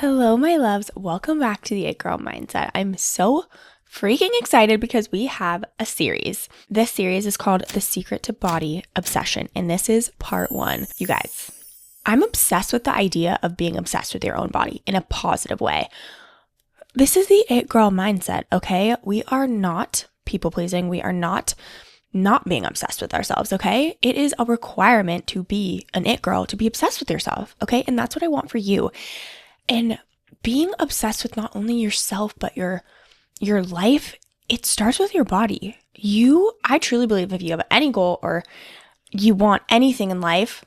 Hello, my loves. Welcome back to the It Girl Mindset. I'm so freaking excited because we have a series. This series is called The Secret to Body Obsession, and this is part 1. You guys, I'm obsessed with the idea of being obsessed with your own body in a positive way. This is the It Girl Mindset, okay? We are not people-pleasing. We are not being obsessed with ourselves, okay? It is a requirement to be an it girl, to be obsessed with yourself, okay? And that's what I want for you. And being obsessed with not only yourself, but your life, it starts with your body. I truly believe if you have any goal or you want anything in life,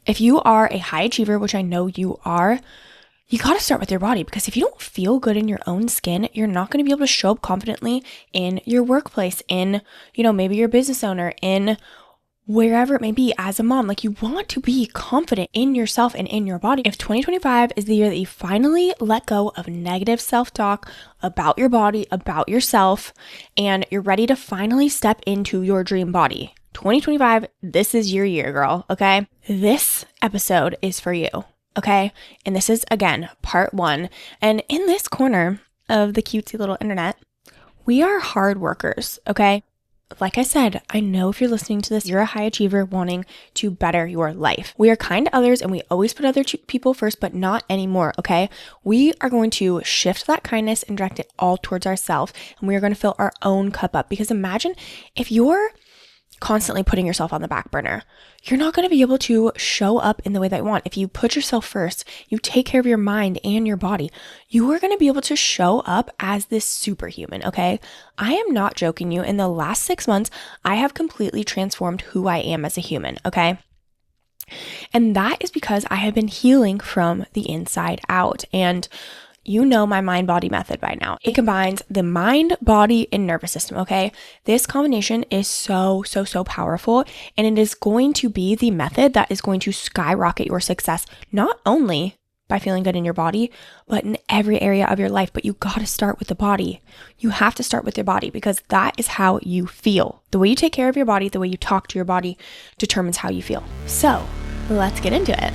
if you are a high achiever, which I know you are, you got to start with your body, because if you don't feel good in your own skin, you're not going to be able to show up confidently in your workplace, in, maybe your business owner, in wherever it may be as a mom. Like, you want to be confident in yourself and in your body. If 2025 is the year that you finally let go of negative self-talk about your body, about yourself, and you're ready to finally step into your dream body, 2025, this is your year, girl, okay? This episode is for you, okay? And this is, again, part 1. And in this corner of the cutesy little internet, we are hard workers, okay? Like I said, I know if you're listening to this, you're a high achiever wanting to better your life. We are kind to others and we always put other people first, but not anymore, okay? We are going to shift that kindness and direct it all towards ourselves, and we are going to fill our own cup up. Because imagine if you're constantly putting yourself on the back burner, you're not going to be able to show up in the way that you want. If you put yourself first, you take care of your mind and your body, you are going to be able to show up as this superhuman, okay? I am not joking you. In the last 6 months, I have completely transformed who I am as a human, okay? And that is because I have been healing from the inside out. And you know my mind-body method by now. It combines the mind, body, and nervous system, okay? This combination is so powerful, and it is going to be the method that is going to skyrocket your success, not only by feeling good in your body, but in every area of your life. But you got to start with the body. You have to start with your body, because that is how you feel. The way you take care of your body, the way you talk to your body determines how you feel. So let's get into it.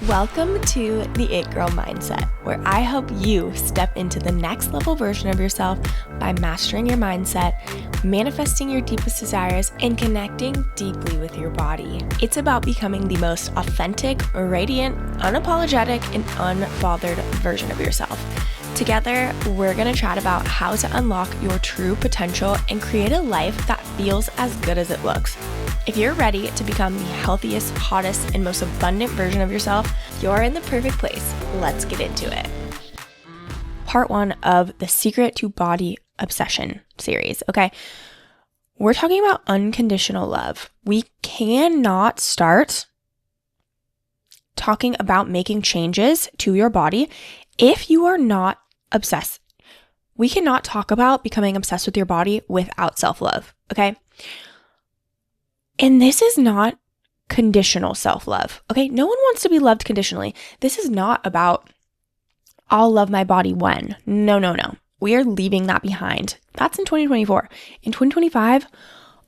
Welcome to the It Girl Mindset, where I help you step into the next level version of yourself by mastering your mindset, manifesting your deepest desires, and connecting deeply with your body. It's about becoming the most authentic, radiant, unapologetic, and unbothered version of yourself. Together, we're going to chat about how to unlock your true potential and create a life that feels as good as it looks. If you're ready to become the healthiest, hottest, and most abundant version of yourself, you're in the perfect place. Let's get into it. Part 1 of the Secret to Body Obsession series, okay? We're talking about unconditional love. We cannot start talking about making changes to your body if you are not obsessed. We cannot talk about becoming obsessed with your body without self-love, okay? And this is not conditional self-love, okay? No one wants to be loved conditionally. This is not about, I'll love my body when. No. We are leaving that behind. That's in 2024. In 2025,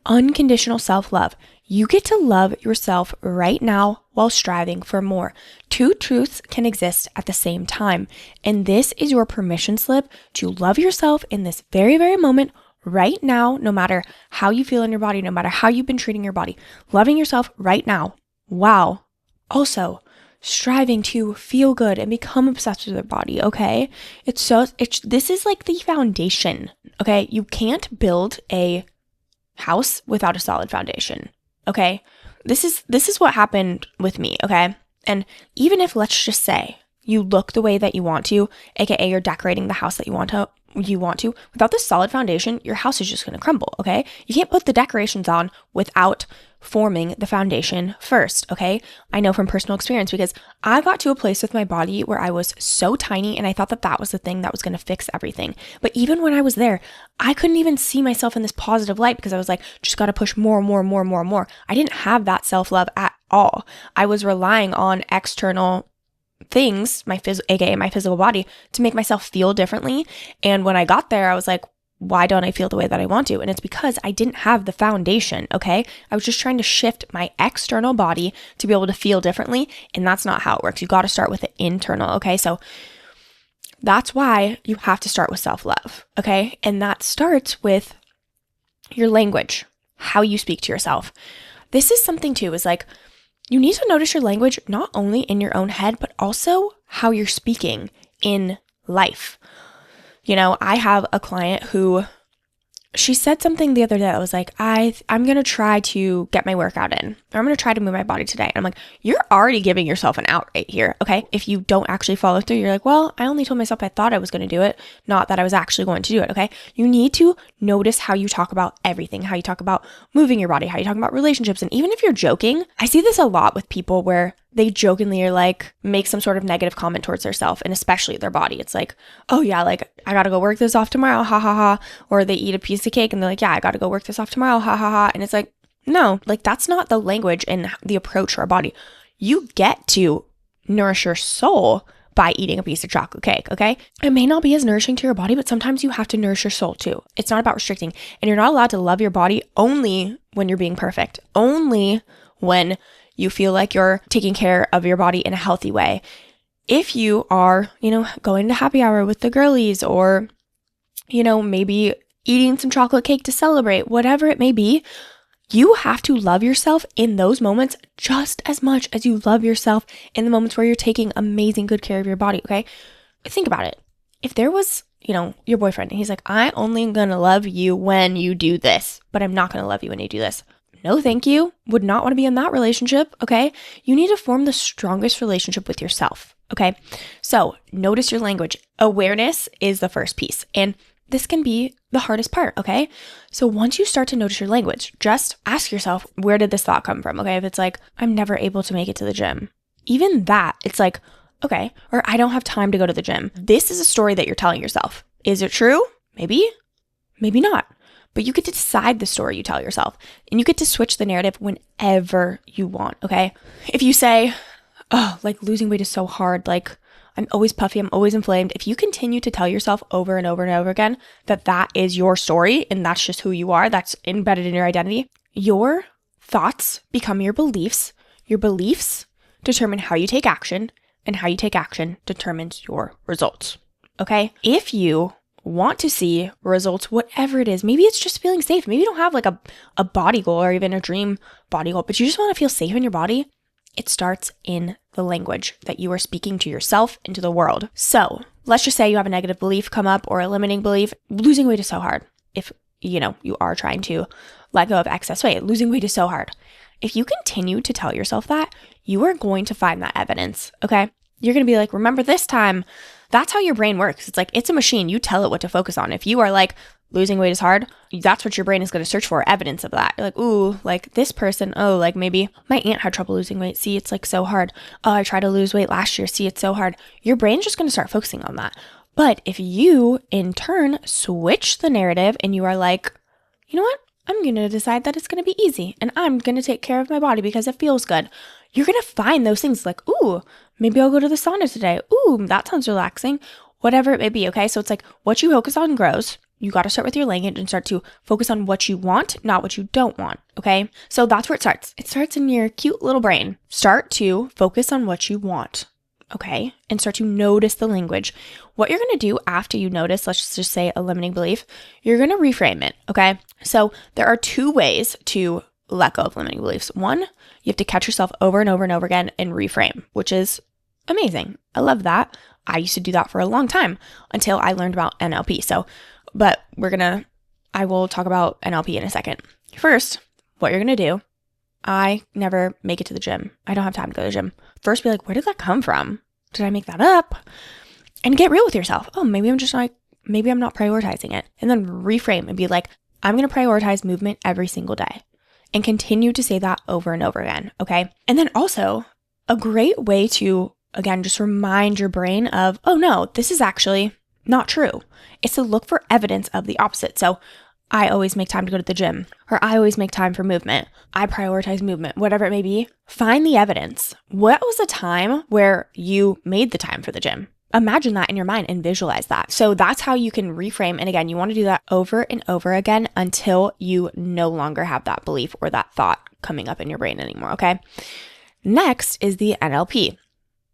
unconditional self-love. You get to love yourself right now while striving for more. Two truths can exist at the same time. And this is your permission slip to love yourself in this very, very moment right now, no matter how you feel in your body, no matter how you've been treating your body. Loving yourself right now. Wow. Also, striving to feel good and become obsessed with your body, okay? This is like the foundation, okay? You can't build a house without a solid foundation, okay? This is what happened with me, okay? And even if, let's just say, you look the way that you want to, aka you're decorating the house that you want to, without this solid foundation, your house is just going to crumble, okay? You can't put the decorations on without forming the foundation first, okay? I know from personal experience, because I got to a place with my body where I was so tiny and I thought that that was the thing that was going to fix everything. But even when I was there, I couldn't even see myself in this positive light, because I was like, just got to push more. I didn't have that self-love at all. I was relying on external things, aka my physical body, to make myself feel differently. And when I got there, I was like, why don't I feel the way that I want to? And it's because I didn't have the foundation, okay? I was just trying to shift my external body to be able to feel differently, and that's not how it works. You got to start with the internal, okay? So That's why you have to start with self-love, okay? And that starts with your language, how you speak to yourself. This is something too, is like, you need to notice your language not only in your own head, but also how you're speaking in life. I have a client who, she said something the other day that was like, I'm going to try to get my workout in, or I'm going to try to move my body today. And I'm like, you're already giving yourself an out right here, okay? If you don't actually follow through, you're like, well, I only told myself I thought I was going to do it, not that I was actually going to do it, okay? You need to notice how you talk about everything, how you talk about moving your body, how you talk about relationships. And even if you're joking, I see this a lot with people where they jokingly are like, make some sort of negative comment towards themselves, and especially their body. It's like, oh yeah, like I gotta go work this off tomorrow, ha ha ha. Or they eat a piece of cake and they're like, yeah, I gotta go work this off tomorrow, ha ha ha. And it's like, no, like that's not the language and the approach to our body. You get to nourish your soul by eating a piece of chocolate cake, okay? It may not be as nourishing to your body, but sometimes you have to nourish your soul too. It's not about restricting. And you're not allowed to love your body only when you're being perfect, only when you feel like you're taking care of your body in a healthy way. If you are, going to happy hour with the girlies, or, maybe eating some chocolate cake to celebrate, whatever it may be, you have to love yourself in those moments just as much as you love yourself in the moments where you're taking amazing good care of your body, okay? Think about it. If there was, your boyfriend, and he's like, I only gonna love you when you do this, but I'm not gonna love you when you do this. No, thank you. Would not want to be in that relationship, okay? You need to form the strongest relationship with yourself, okay? So notice your language. Awareness is the first piece, and this can be the hardest part, okay? So once you start to notice your language, just ask yourself, where did this thought come from, okay? If it's like, I'm never able to make it to the gym, even that, it's like, okay, or I don't have time to go to the gym. This is a story that you're telling yourself. Is it true? Maybe, maybe not. But you get to decide the story you tell yourself, and you get to switch the narrative whenever you want, okay? If you say, oh, like losing weight is so hard, like I'm always puffy, I'm always inflamed. If you continue to tell yourself over and over and over again that that is your story and that's just who you are, that's embedded in your identity, your thoughts become your beliefs. Your beliefs determine how you take action, and how you take action determines your results, okay? If you want to see results, whatever it is, maybe it's just feeling safe. Maybe you don't have like a body goal or even a dream body goal, but you just want to feel safe in your body. It starts in the language that you are speaking to yourself and to the world. So let's just say you have a negative belief come up, or a limiting belief. Losing weight is so hard. If you are trying to let go of excess weight, losing weight is so hard. If you continue to tell yourself that, you are going to find that evidence, okay? You're going to be like, remember this time. That's how your brain works. It's like, it's a machine. You tell it what to focus on. If you are like, losing weight is hard, that's what your brain is going to search for, evidence of that. You're like, ooh, like this person, oh, like maybe my aunt had trouble losing weight. See, it's like so hard. Oh, I tried to lose weight last year. See, it's so hard. Your brain's just going to start focusing on that. But if you, in turn, switch the narrative and you are like, you know what? I'm going to decide that it's going to be easy and I'm going to take care of my body because it feels good. You're going to find those things like, ooh, maybe I'll go to the sauna today. Ooh, that sounds relaxing. Whatever it may be, okay? So it's like what you focus on grows. You got to start with your language and start to focus on what you want, not what you don't want, okay? So that's where it starts. It starts in your cute little brain. Start to focus on what you want, okay? And start to notice the language. What you're going to do after you notice, let's just say a limiting belief, you're going to reframe it, okay? So there are two ways to let go of limiting beliefs. One, you have to catch yourself over and over and over again and reframe, which is amazing. I love that. I used to do that for a long time until I learned about NLP. But I will talk about NLP in a second. First, what you're going to do, I never make it to the gym. I don't have time to go to the gym. First, be like, where did that come from? Did I make that up? And get real with yourself. Oh, maybe I'm not prioritizing it. And then reframe and be like, I'm going to prioritize movement every single day. And continue to say that over and over again, okay? And then also, a great way to, again, just remind your brain of, oh no, this is actually not true. It's to look for evidence of the opposite. So I always make time to go to the gym, or I always make time for movement. I prioritize movement, whatever it may be. Find the evidence. What was the time where you made the time for the gym? Imagine that in your mind and visualize that. So that's how you can reframe. And again, you want to do that over and over again until you no longer have that belief or that thought coming up in your brain anymore, okay? Next is the NLP.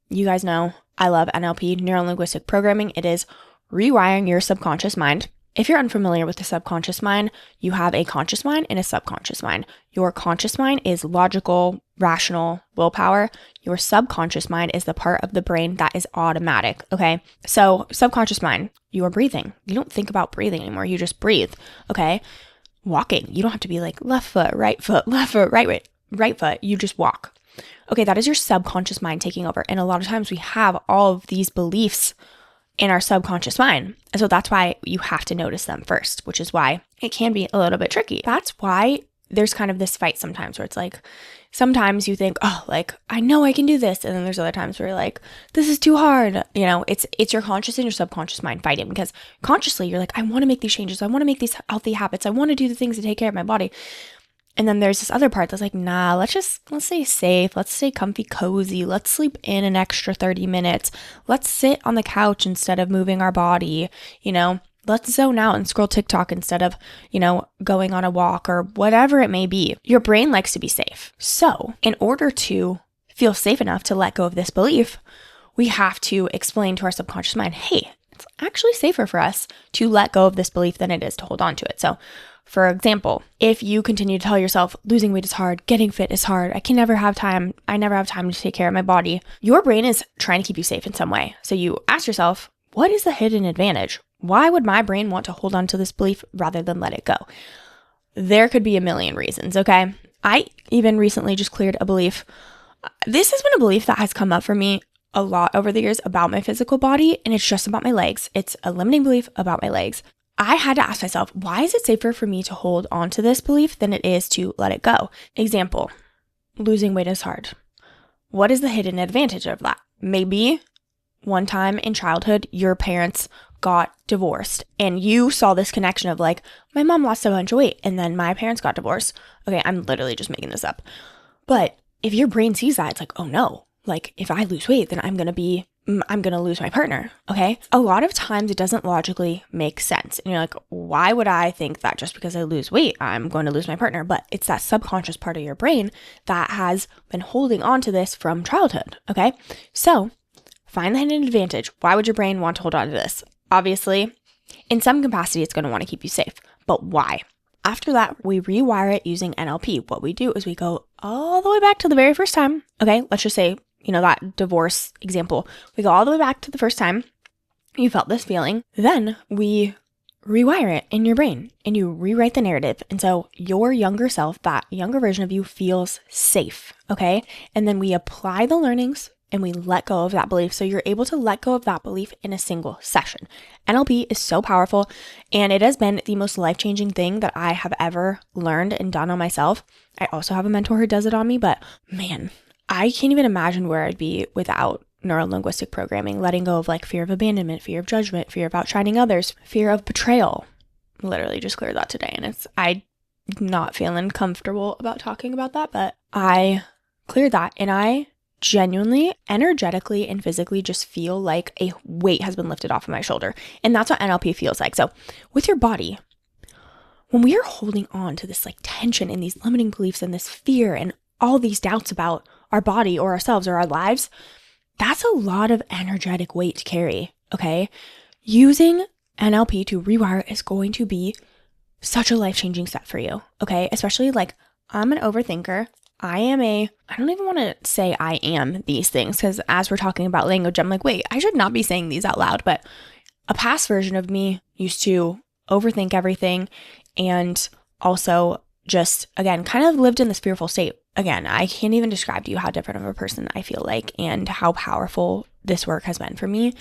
You guys know I love NLP, neuro-linguistic programming. It is rewiring your subconscious mind. If you're unfamiliar with the subconscious mind, you have a conscious mind and a subconscious mind. Your conscious mind is logical, rational, willpower. Your subconscious mind is the part of the brain that is automatic, okay? So subconscious mind, you are breathing. You don't think about breathing anymore. You just breathe, okay? Walking, you don't have to be like left foot, right foot, right foot. You just walk. Okay, that is your subconscious mind taking over. And a lot of times we have all of these beliefs in our subconscious mind. And so that's why you have to notice them first, which is why it can be a little bit tricky. That's why there's kind of this fight sometimes where it's like, sometimes you think, oh, like, I know I can do this. And then there's other times where you're like, this is too hard. You know, it's your conscious and your subconscious mind fighting, because consciously you're like, I want to make these changes. I want to make these healthy habits. I want to do the things to take care of my body. And then there's this other part that's like, nah, let's stay safe. Let's stay comfy, cozy. Let's sleep in an extra 30 minutes. Let's sit on the couch instead of moving our body. You know, let's zone out and scroll TikTok instead of, you know, going on a walk or whatever it may be. Your brain likes to be safe. So in order to feel safe enough to let go of this belief, we have to explain to our subconscious mind, hey, it's actually safer for us to let go of this belief than it is to hold on to it. So for example, if you continue to tell yourself losing weight is hard, getting fit is hard, I never have time to take care of my body, your brain is trying to keep you safe in some way. So you ask yourself, what is the hidden advantage? Why would my brain want to hold on to this belief rather than let it go? There could be a million reasons, okay? I even recently just cleared a belief. This has been a belief that has come up for me a lot over the years about my physical body, and it's just about my legs. It's a limiting belief about my legs. I had to ask myself, why is it safer for me to hold on to this belief than it is to let it go? Example, losing weight is hard. What is the hidden advantage of that? Maybe one time in childhood, your parents got divorced and you saw this connection of like, my mom lost a bunch of weight and then my parents got divorced. Okay, I'm literally just making this up. But if your brain sees that, it's like, oh no, like if I lose weight, then I'm going to lose my partner, okay? A lot of times it doesn't logically make sense. And you're like, why would I think that just because I lose weight, I'm going to lose my partner? But it's that subconscious part of your brain that has been holding on to this from childhood, okay? So find the hidden advantage. Why would your brain want to hold on to this? Obviously, in some capacity, it's going to want to keep you safe. But why? After that, we rewire it using NLP. What we do is we go all the way back to the very first time, okay? Let's just say, you know, that divorce example. We go all the way back to the first time you felt this feeling. Then we rewire it in your brain and you rewrite the narrative. And so your younger self, that younger version of you, feels safe, okay? And then we apply the learnings and we let go of that belief. So you're able to let go of that belief in a single session. NLP is so powerful, and it has been the most life-changing thing that I have ever learned and done on myself. I also have a mentor who does it on me, but man, I can't even imagine where I'd be without neuro-linguistic programming, letting go of like fear of abandonment, fear of judgment, fear of outshining others, fear of betrayal. Literally just cleared that today, and I'm not feeling comfortable about talking about that, but I cleared that, and I genuinely, energetically, and physically just feel like a weight has been lifted off of my shoulder. And that's what NLP feels like. So with your body, when we are holding on to this like tension and these limiting beliefs and this fear and all these doubts about our body or ourselves or our lives, that's a lot of energetic weight to carry, okay? Using NLP to rewire is going to be such a life-changing step for you, okay? Especially like, I'm an overthinker. I don't even want to say I am these things, because as we're talking about language, I'm like, wait, I should not be saying these out loud. But a past version of me used to overthink everything and also just, again, kind of lived in this fearful state. Again, I can't even describe to you how different of a person I feel like and how powerful this work has been for me.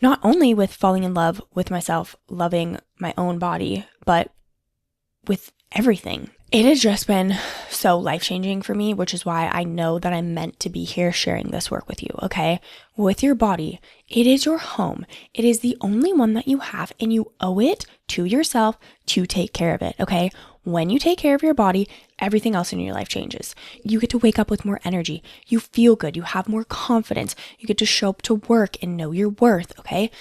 Not only with falling in love with myself, loving my own body, but with everything. It has just been so life-changing for me, which is why I know that I'm meant to be here sharing this work with you, okay? With your body, it is your home. It is the only one that you have, and you owe it to yourself to take care of it, okay? When you take care of your body, everything else in your life changes. You get to wake up with more energy. You feel good. You have more confidence. You get to show up to work and know your worth, okay?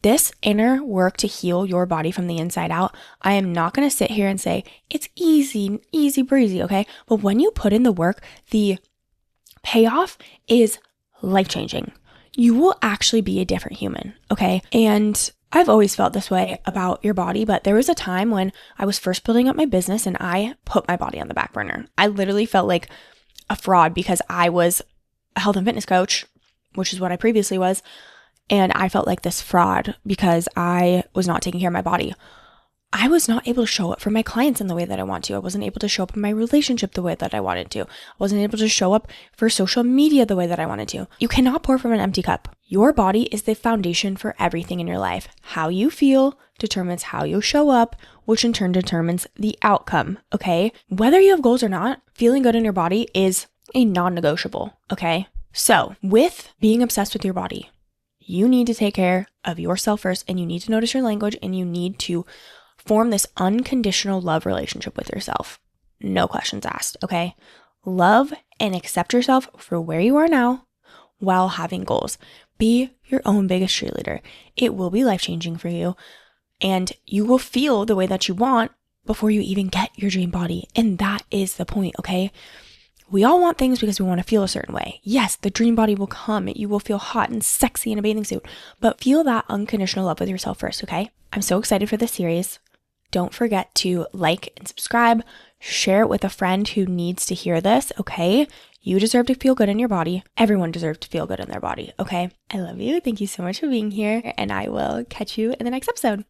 This inner work to heal your body from the inside out, I am not going to sit here and say it's easy breezy, okay? But when you put in the work, the payoff is life-changing. you will actually be a different human, okay? And I've always felt this way about your body, but there was a time when I was first building up my business and I put my body on the back burner. I literally felt like a fraud because I was a health and fitness coach, which is what I previously was, and I felt like this fraud because I was not taking care of my body. I was not able to show up for my clients in the way that I want to. I wasn't able to show up in my relationship the way that I wanted to. I wasn't able to show up for social media the way that I wanted to. You cannot pour from an empty cup. Your body is the foundation for everything in your life. How you feel determines how you show up, which in turn determines the outcome, okay? Whether you have goals or not, feeling good in your body is a non-negotiable, okay? So with being obsessed with your body, you need to take care of yourself first, and you need to notice your language, and you need to form this unconditional love relationship with yourself. No questions asked, okay? Love and accept yourself for where you are now while having goals. Be your own biggest cheerleader. It will be life-changing for you, and you will feel the way that you want before you even get your dream body. And that is the point, okay? We all want things because we want to feel a certain way. Yes, the dream body will come. You will feel hot and sexy in a bathing suit, but feel that unconditional love with yourself first, okay? I'm so excited for this series. Don't forget to like and subscribe, share it with a friend who needs to hear this, okay? You deserve to feel good in your body. Everyone deserves to feel good in their body, okay? I love you. Thank you so much for being here, and I will catch you in the next episode.